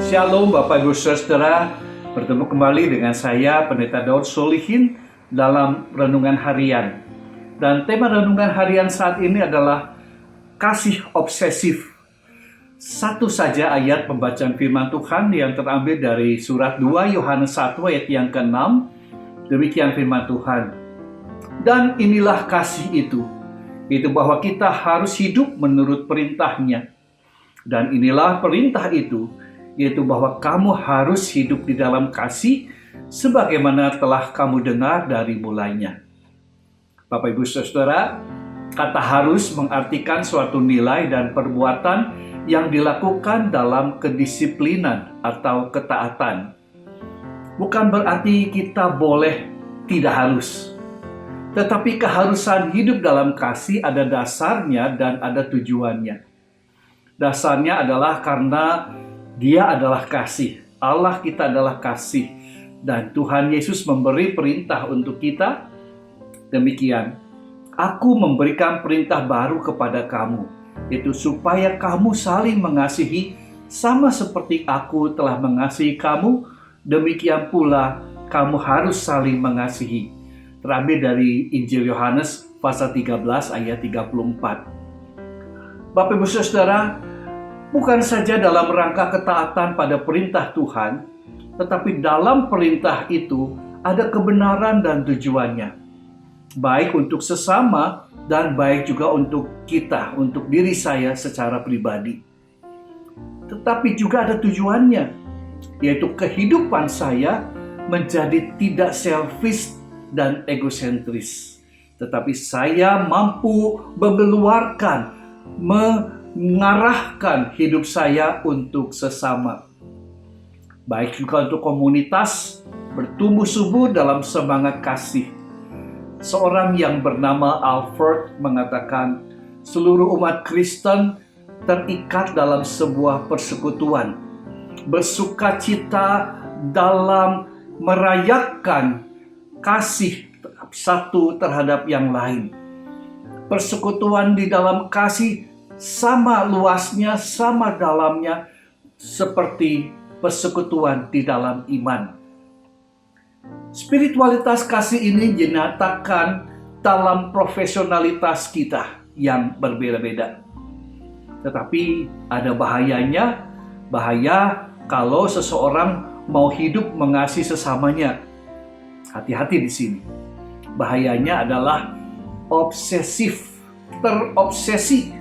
Shalom Bapak Ibu Saudara, bertemu kembali dengan saya Pendeta Daud Solihin dalam Renungan Harian. Dan tema Renungan Harian saat ini adalah kasih obsesif. Satu saja ayat pembacaan firman Tuhan yang terambil dari surat 2 Yohanes 1 ayat yang ke-6. Demikian firman Tuhan. Dan inilah kasih itu bahwa kita harus hidup menurut perintahnya. Dan inilah perintah itu, yaitu bahwa kamu harus hidup di dalam kasih sebagaimana telah kamu dengar dari mulanya. Bapak Ibu Saudara, kata harus mengartikan suatu nilai dan perbuatan yang dilakukan dalam kedisiplinan atau ketaatan. Bukan berarti kita boleh tidak harus, tetapi keharusan hidup dalam kasih ada dasarnya dan ada tujuannya. Dasarnya adalah karena Dia adalah kasih. Allah kita adalah kasih. Dan Tuhan Yesus memberi perintah untuk kita. Demikian, aku memberikan perintah baru kepada kamu, yaitu supaya kamu saling mengasihi sama seperti aku telah mengasihi kamu, demikian pula kamu harus saling mengasihi. Terambil dari Injil Yohanes pasal 13 ayat 34. Bapak Ibu Saudara, bukan saja dalam rangka ketaatan pada perintah Tuhan, tetapi dalam perintah itu ada kebenaran dan tujuannya. Baik untuk sesama dan baik juga untuk kita, untuk diri saya secara pribadi. Tetapi juga ada tujuannya, yaitu kehidupan saya menjadi tidak selfish dan egosentris. Tetapi saya mampu mengeluarkan, mengarahkan hidup saya untuk sesama. Baik juga untuk komunitas, bertumbuh subur dalam semangat kasih. Seorang yang bernama Alfred mengatakan, seluruh umat Kristen terikat dalam sebuah persekutuan, bersukacita dalam merayakan kasih satu terhadap yang lain. Persekutuan di dalam kasih sama luasnya, sama dalamnya seperti persekutuan di dalam iman. Spiritualitas kasih ini dinyatakan dalam profesionalitas kita yang berbeda-beda. Tetapi ada bahayanya, bahaya kalau seseorang mau hidup mengasihi sesamanya. Hati-hati di sini. Bahayanya adalah obsesif, terobsesi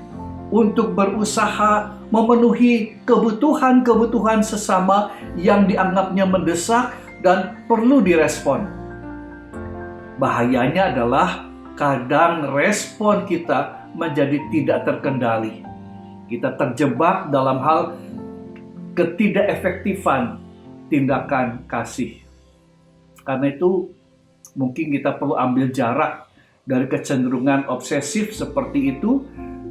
untuk berusaha memenuhi kebutuhan-kebutuhan sesama yang dianggapnya mendesak dan perlu direspon. Bahayanya adalah kadang respon kita menjadi tidak terkendali. Kita terjebak dalam hal ketidakefektifan tindakan kasih. Karena itu mungkin kita perlu ambil jarak dari kecenderungan obsesif seperti itu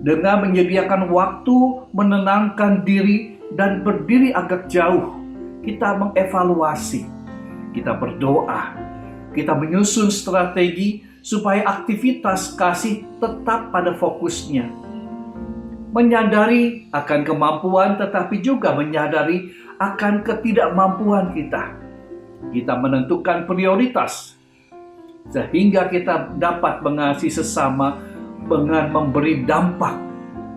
dengan menyediakan waktu, menenangkan diri, dan berdiri agak jauh. Kita mengevaluasi, kita berdoa, kita menyusun strategi supaya aktivitas kasih tetap pada fokusnya. Menyadari akan kemampuan tetapi juga menyadari akan ketidakmampuan kita. Kita menentukan prioritas sehingga kita dapat mengasihi sesama dengan memberi dampak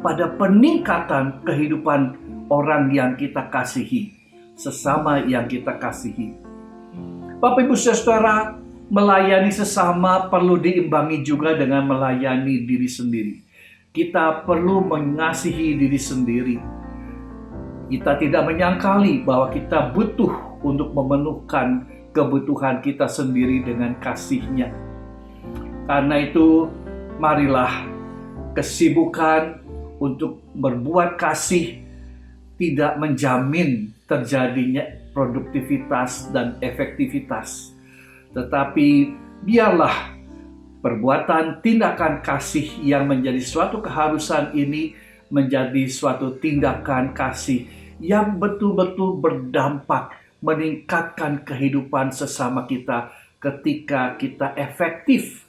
pada peningkatan kehidupan orang yang kita kasihi, sesama yang kita kasihi. Bapak Ibu Saudara, melayani sesama perlu diimbangi juga dengan melayani diri sendiri. Kita perlu mengasihi diri sendiri. Kita tidak menyangkali bahwa kita butuh untuk memenuhkan kebutuhan kita sendiri dengan kasih-Nya. Karena itu, marilah kesibukan untuk berbuat kasih tidak menjamin terjadinya produktivitas dan efektivitas. Tetapi biarlah perbuatan tindakan kasih yang menjadi suatu keharusan ini menjadi suatu tindakan kasih yang betul-betul berdampak meningkatkan kehidupan sesama kita ketika kita efektif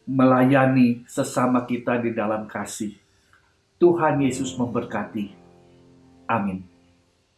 melayani sesama kita di dalam kasih. Tuhan Yesus memberkati. Amin.